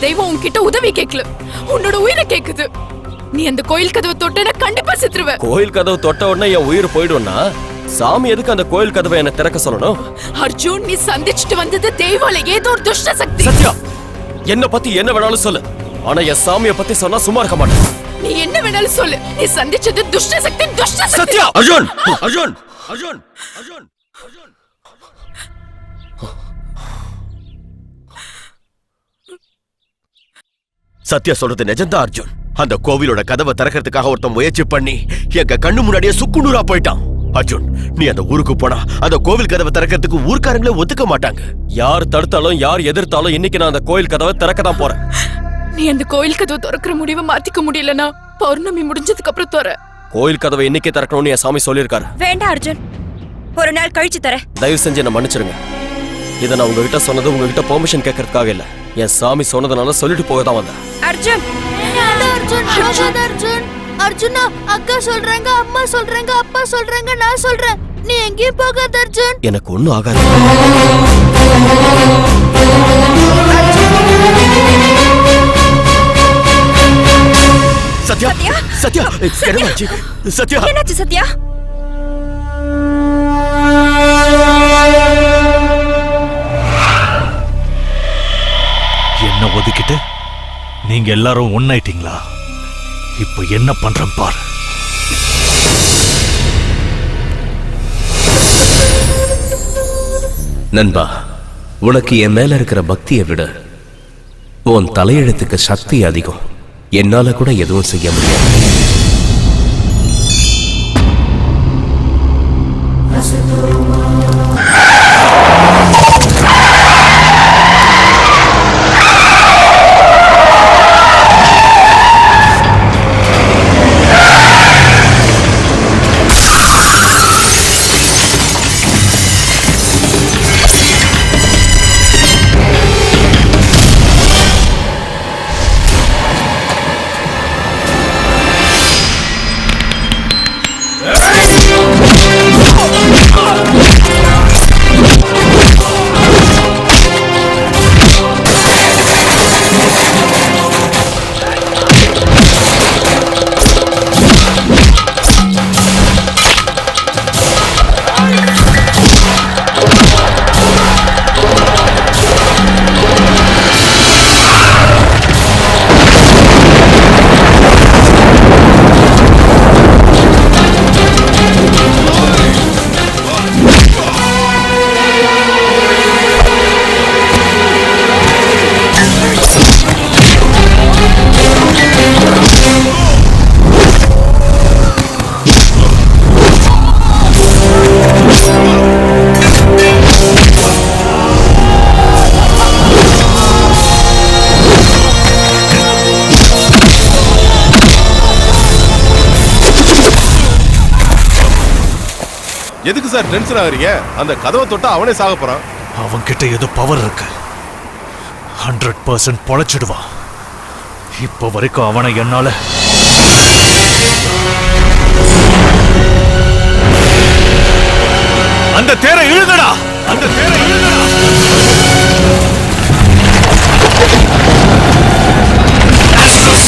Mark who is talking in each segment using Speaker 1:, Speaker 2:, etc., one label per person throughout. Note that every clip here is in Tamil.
Speaker 1: தெய்வம் உன்கிட்ட உதவி கேட்கல, உன்னோட உயிரை கேக்குது. நீ அந்த கோயில் கதவை தொட்டனா கண்டிப்பா செத்துருவ.
Speaker 2: கோயில் கதவு தொட்ட உடனே என் உயிர் போயிடும்னா சாமி எதுக்கு அந்த கோயில் கதவை என்ன திறக்க சொல்லணும்?
Speaker 1: அர்ஜுன், நீ சந்திச்சுட்டு வந்தது தெய்வம் ஏதோ ஒரு துஷ்ட சக்தி.
Speaker 2: சத்யா, என்ன பத்தி என்ன வேணாலும் சொல்லு, ஆனா என் சாமியை பத்தி சொன்னா சும்மா இருக்க மாட்டேன்.
Speaker 1: நீ என்ன வேணாலும் சொல்லு, நீ சந்திச்சது துஷ்ட சக்தி, துஷ்ட சக்தி.
Speaker 2: சத்யா! அர்ஜுன், அர்ஜுன், அர்ஜுன், அர்ஜுன், அர்ஜுன். சத்யா சொல்றது நிஜம்தான் அர்ஜுன். அந்த கோவிலோட கதவை திறக்கிறதுக்காக ஒருத்தன் முயற்சி பண்ணி எங்க கண்ணு முன்னாடியே சுக்குநூறா போயிட்டான். அர்ஜுன், நீ அந்த ஊருக்கு போனா அந்த கோவில் கதவை திறக்கிறதுக்கு ஊர்க்காரங்களே ஒத்துக்க மாட்டாங்க. யார் தடுத்தாலும் யார் எதிர்த்தாலும் இன்னைக்கு நான் அந்த கோயில் கதவை திறக்க தான் போறேன்.
Speaker 1: நீ அந்த கோயில் கதவை திறக்கிற முடிவை மாத்திக்க முடியலனா பௌர்ணமி முடிஞ்சதுக்கு அப்புறம் தர.
Speaker 2: கோயில் கதவை இன்னைக்கே திறக்கணும்னு என் சாமி சொல்லியிருக்காரு.
Speaker 3: வேண்டாம் அர்ஜுன், ஒரு நாள் கழிச்சு தர.
Speaker 2: தயவு செஞ்சு என்ன மன்னிச்சிருங்க. இதை நான் உங்ககிட்ட சொன்னது உங்ககிட்ட பெர்மிஷன் கேட்கறதுக்காக இல்ல, என் சாமி சொன்னதுனால சொல்லிட்டு போக தான் வந்தேன்.
Speaker 3: அர்ஜுன்,
Speaker 4: அர்ஜுன், அர்ஜுனா, அக்கா சொல்றாங்க, அம்மா சொல்றாங்க, அப்பா சொல்றாங்க, நான் சொல்றேன், நீ எங்கேயும் போகாத அர்ஜுன்.
Speaker 2: எனக்கு ஒண்ணும் ஆகாது. சத்யா, சத்யா, என்னாச்சு? சத்யா,
Speaker 3: என்னாச்சு சத்யா?
Speaker 5: என்ன ஒதுக்கிட்டு நீங்க எல்லாரும் ஒன்னாயிட்டீங்களா? இப்ப என்ன பண்றேன் பாரு.
Speaker 6: நண்பா, உனக்கு என் மேல இருக்கிற பக்தியை விட உன் தலையெழுத்துக்கு சக்தி அதிகம். என்னால கூட எதுவும் செய்ய முடியாது.
Speaker 7: எதுக்கு சார் டென்ஷன் ஆகுறீங்க? அந்த கதவை தொட்டா அவனே சாக போறான்.
Speaker 5: அவன் கிட்ட ஏதோ பவர் இருக்கு. 100% பொழைச்சிடுவான். இப்ப வரைக்கும் அவனை என்னால அந்த தேரை இழுங்கடா, அந்த தேரை இழுங்கடா.
Speaker 8: Astos,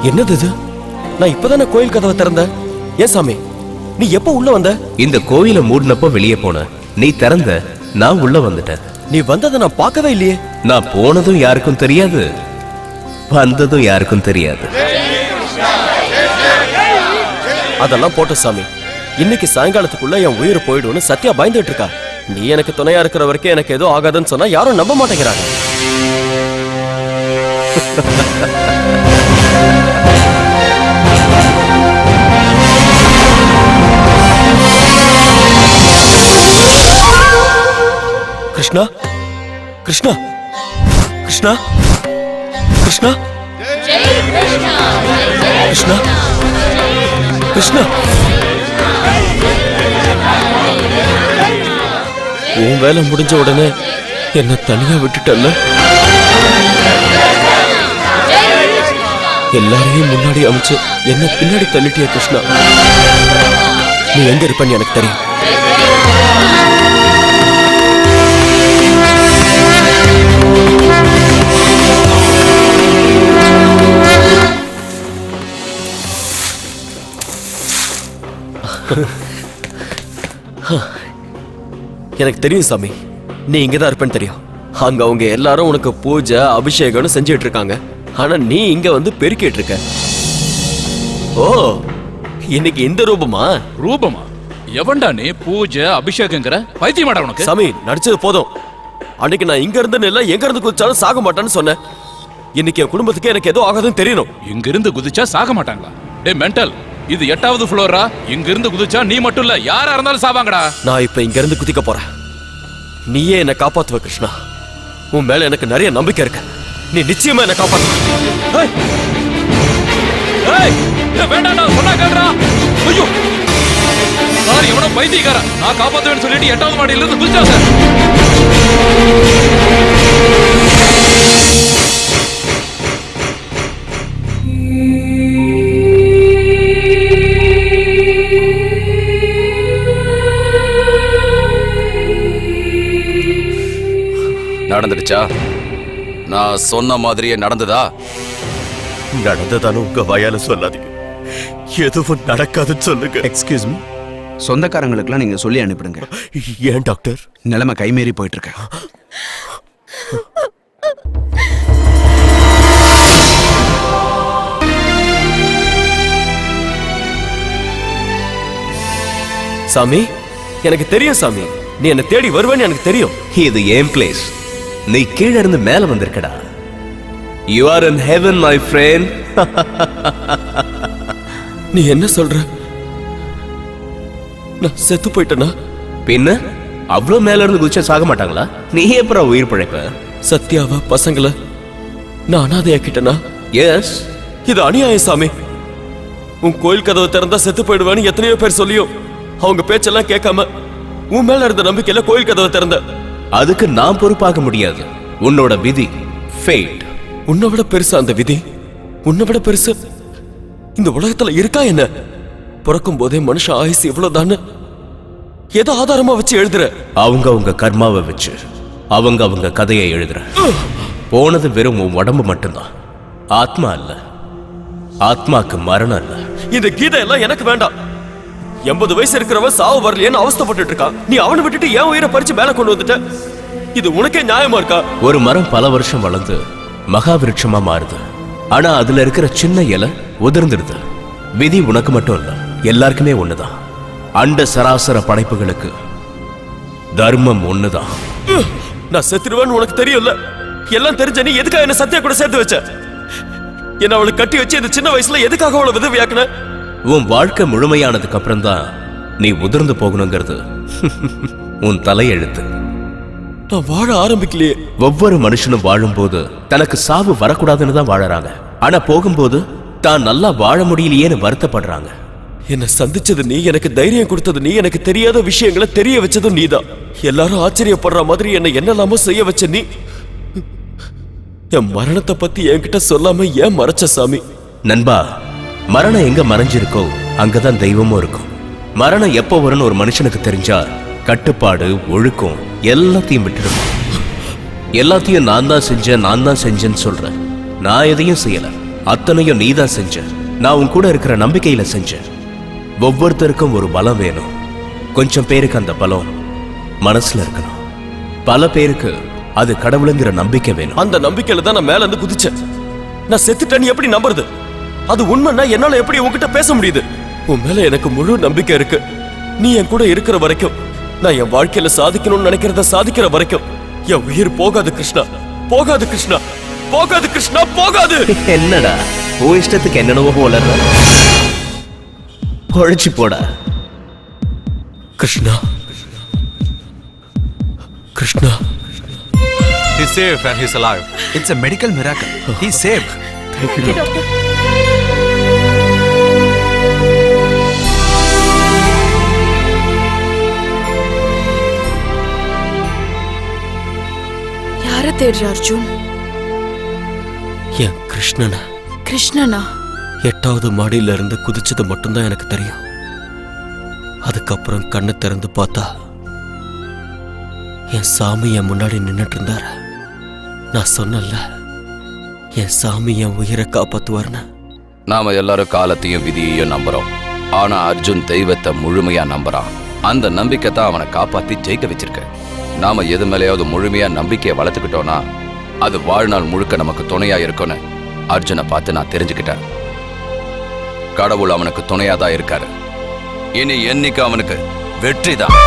Speaker 8: என்னது இது? நான் இப்பதானே கோயில் கதவை திறந்தேன். ஏன் சாமி, நீ எப்ப உள்ள வந்த?
Speaker 6: இந்த கோயிலை மூடினப்போ வெளியே போன, நீ திறந்த, நான் உள்ள வந்துட்டேன்.
Speaker 8: நீ வந்ததை நான் பார்க்கவே இல்லையே.
Speaker 6: நான் போனதும் யாருக்கும் தெரியாது, வந்ததும் யாருக்கும் தெரியாது.
Speaker 8: அதெல்லாம் போட்ட சாமி, இன்னைக்கு சாயங்காலத்துக்குள்ள என் உயிர் போயிடும்னு சத்யா பயந்துட்டு இருக்கா. நீ எனக்கு துணையா இருக்கிற வரைக்கும் எனக்கு எதுவும் ஆகாதுன்னு சொன்னா யாரும் நம்ப மாட்டேங்கிறாங்க. கிருஷ்ணா, கிருஷ்ணா, கிருஷ்ணா, கிருஷ்ணா, கிருஷ்ணா, கிருஷ்ணா, உன் வேலை முடிஞ்ச உடனே என்ன தனியா விட்டுட்டல்ல. எல்லாரையும் முன்னாடி அமைச்சு என்ன பின்னாடி தள்ளிட்டிய கிருஷ்ணா. நீ எங்க இருப்பன்னு எனக்கு தெரியும். எனக்கு தெரியும் சாமி, நீ இங்கதான் இருப்பேன்னு தெரியும். அங்க அவங்க எல்லாரும் உனக்கு பூஜை அபிஷேகம்னு செஞ்சுட்டு இருக்காங்க. ஆனா நீ இங்க வந்து பெருக்கிட்டு இருக்க. ஓ, இன்னைக்கு இந்த ரூபமா?
Speaker 9: ரூபமா? எவன்டா நீ பூஜை அபிஷேகங்கிற? பைத்தியமாடா உனக்கு?
Speaker 8: சாமி, நடிச்சது போதும். அன்னைக்கு நான் இங்க இருந்து இல்ல எங்க இருந்து குதிச்சாலும் சாக மாட்டான்னு சொன்னேன். இன்னைக்கு என் குடும்பத்துக்கு எனக்கு ஏதோ ஆகாதுன்னு தெரியணும்.
Speaker 9: இங்க இருந்து குதிச்சா சாக மாட்டாங்களா? டே மென்டல், இது 8வது ஃப்ளோரா? இங்க இருந்து குதிச்சா நீ மட்டும் இல்ல, யாரா இருந்தாலும் சாவாங்கடா.
Speaker 8: நான் இப்ப இங்க இருந்து குதிக்க போறேன். நீயே என்ன காப்பாத்துவ கிருஷ்ணா. உன் மேல எனக்கு நிறைய நம்பிக்கை இருக்கு. நீ நிச்சயமா என்ன காப்பாத்து.
Speaker 9: வேண்டாம், சொன்னா கேளுடா. ஐயோ சார், எவனோ பைத்தியக்காரன் நான் காப்பாத்துவேன்னு சொல்லிட்டு 8வது மாடியில இருந்து குதிச்சா சார்.
Speaker 10: நடந்துடுச்சா? நான் சொன்ன மாதிரியே நடந்ததா?
Speaker 2: நடந்ததானு உங்க வாயால சொல்லாதீங்க. எதுவும் நடக்காதுன்னு சொல்லுங்க.
Speaker 11: எக்ஸ்கியூஸ் மீ, சொந்தக்காரங்களுக்குலாம் நீங்க சொல்லி அனுப்பிடுங்க.
Speaker 2: ஏன் டாக்டர்?
Speaker 11: நிலைமை கைமீறி போயிட்டு இருக்க.
Speaker 8: சாமி, எனக்கு தெரியும் சாமி, நீ என்ன தேடி வருவேன்னு எனக்கு தெரியும்.
Speaker 6: இது ஏன் பிளேஸ். நீ கீழே இருந்து மேல வந்திருக்கடா. You are in heaven my friend.
Speaker 8: நீ என்ன சொல்ற? நான் செத்து போயிட்டேனா?
Speaker 6: பின்ன அவ்வளவு மேல இருந்து குதிச்சா சாக மாட்டாங்களா? நீ எப்பறம் உயிர் பிழைப்ப?
Speaker 8: சத்யாவ பசங்களை நான் அனாதையாக்கிட்டேனா?
Speaker 6: எஸ்.
Speaker 8: இது அநியாயம் சாமி. உன் கோயில் கதவை திறந்தா செத்து போயிடுவேன்னு எத்தனையோ பேர் சொல்லியும் அவங்க பேச்செல்லாம் கேட்காம உன் மேல இருந்த நம்பிக்கையில கோயில் கதவை திறந்த.
Speaker 6: அதுக்கு நான் பொறுப்பாக முடியாது. உன்னோட விதி, ஃபேட்.
Speaker 8: உன்னை விட பெருசா அந்த விதி? உன்னை விட பெருசு இந்த உலகத்துல இருக்கா என்ன? பிறக்கும் போதே மனுஷன் ஆயுசு இவ்வளவுதான்னு எதை ஆதாரமா வச்சு எழுதுற?
Speaker 6: அவங்க கர்மாவை வச்சு அவங்க கதையை எழுதுற. போனது வெறும் உன் உடம்பு மட்டும்தான், ஆத்மா இல்ல. ஆத்மாக்கு மரணம் இல்ல.
Speaker 8: இந்த கீதை எல்லாம் எனக்கு வேண்டாம். 80 வயசு இருக்கிறவன் சாவு வரலையேன்னு அவஸ்தைப்பட்டு இருக்கான். நீ அவனை விட்டுட்டு ஏன் உயிரை பறிச்சு மேல கொண்டு வந்துட்ட? இது உனக்கே நியாயமா இருக்கா?
Speaker 6: ஒரு மரம் பல வருஷம் வளர்ந்து மகாவிருட்சமா மாறுது. ஆனா அதுல இருக்கிற சின்ன இலை உதிர்ந்துடுது. விதி உனக்கு மட்டும் இல்ல, எல்லாருக்குமே ஒண்ணுதான். அண்ட சராசர படைப்புகளுக்கு தர்மம் ஒண்ணுதான்.
Speaker 8: நான் செத்துருவேன்னு உனக்கு தெரியும்ல. எல்லாம் தெரிஞ்ச நீ எதுக்காக என்ன சத்யா கூட சேர்த்து வச்ச? என்ன அவளை கட்டி வச்சு இந்த சின்ன வயசுல எதுக்காக அவளை விதவியாக்குன?
Speaker 6: உன் வாழ்க்கை முழுமையானதுக்கு அப்புறம் தான் நீ உதிர்ந்து போகணுங்கிறது உன் தலையெழுத்து.
Speaker 8: நான் வாழ ஆரம்பிக்கலையே.
Speaker 6: ஒவ்வொரு மனுஷனும் வாழும்போது தனக்கு சாவு வரக்கூடாதுன்னு தான் வாழறாங்க. ஆனா போகும்போது தான் நல்லா வாழ முடியலையேன்னு வருத்தப்படுறாங்க.
Speaker 8: என்ன சந்திச்சது நீ, எனக்கு தைரியம் கொடுத்தது நீ, எனக்கு தெரியாத விஷயங்களை தெரிய வச்சதும் நீதான். எல்லாரும் ஆச்சரியப்படுற மாதிரி என்ன என்னெல்லாமோ செய்ய வச்ச நீ. என் மரணத்தை பத்தி என்கிட்ட சொல்லாம ஏன் மறைச்ச சாமி?
Speaker 6: நண்பா, மரணம் எங்க மறைஞ்சிருக்கோ அங்கதான் தெய்வமும் இருக்கும். மரணம் எப்போ வரும்னு ஒரு மனுஷனுக்கு தெரிஞ்சா கட்டுப்பாடு, ஒழுக்கம் எல்லாத்தையும் விட்டுடும். எல்லாத்தையும் நான் தான் செஞ்சேன்னு சொல்றேன். நான் எதையும் செய்யல. அத்தனையும் நீதான் செஞ்ச. நான் உன் கூட இருக்கிற நம்பிக்கையில செஞ்சேன். ஒவ்வொருத்தருக்கும் ஒரு பலம் வேணும். கொஞ்சம் பேருக்கு அந்த பலம் மனசுல இருக்கணும். பல பேருக்கு அது கடவுளுங்கிற நம்பிக்கை வேணும்.
Speaker 8: அந்த நம்பிக்கையில தான் நான் மேல இருந்து குதிச்சேன். நான் செத்துட்டேன்னு எப்படி நம்புறது? அது உண்மைன்னா என்னால எப்படி உன்கிட்ட பேச முடியுது? உன் மேல எனக்கு முழு நம்பிக்கை இருக்கு. நீ என் கூட இருக்கிற வரைக்கும், நான் என் வாழ்க்கையில சாதிக்கணும்னு நினைக்கிறத சாதிக்கிற வரைக்கும் என் உயிர் போகாது கிருஷ்ணா. போகாது கிருஷ்ணா, போகாது கிருஷ்ணா, போகாது.
Speaker 6: என்னடா உன் இஷ்டத்துக்கு என்னென்னவோ வளர்ற? பொழைச்சு போடா
Speaker 8: Krishna. Krishna.
Speaker 5: He's safe and he's alive.
Speaker 11: It's a medical miracle. He's saved.
Speaker 1: யார தேடுற அர்ஜுன்?
Speaker 8: என் கிருஷ்ணனா?
Speaker 1: கிருஷ்ணனா?
Speaker 8: 8வது மாடியில இருந்து குதிச்சது மட்டும்தான் எனக்கு தெரியும். அதுக்கப்புறம் கண்ணை திறந்து பார்த்தா என் சாமி என் முன்னாடி நின்னுட்டு இருந்தாரு. நான் சொன்னல, என் சாமி என் உயிரை காப்பாத்துவார்னு.
Speaker 10: நாம எல்லாரும் காலத்தையும் விதியையும் நம்புறோம். ஆனா அர்ஜுன் தெய்வத்தை முழுமையா நம்புறான். அந்த நம்பிக்கை தான் அவனை காப்பாத்தி ஜெயிக்க வச்சிருக்க. நாம எது மேலேயாவது முழுமையா நம்பிக்கையை வளர்த்துக்கிட்டோம்னா அது வாழ்நாள் முழுக்க நமக்கு துணையா இருக்கும்னு அர்ஜுனை பார்த்து நான் தெரிஞ்சுக்கிட்டேன். கடவுள் அவனுக்கு துணையா தான் இருக்காரு. இனி என்னைக்கு அவனுக்கு வெற்றி தான்.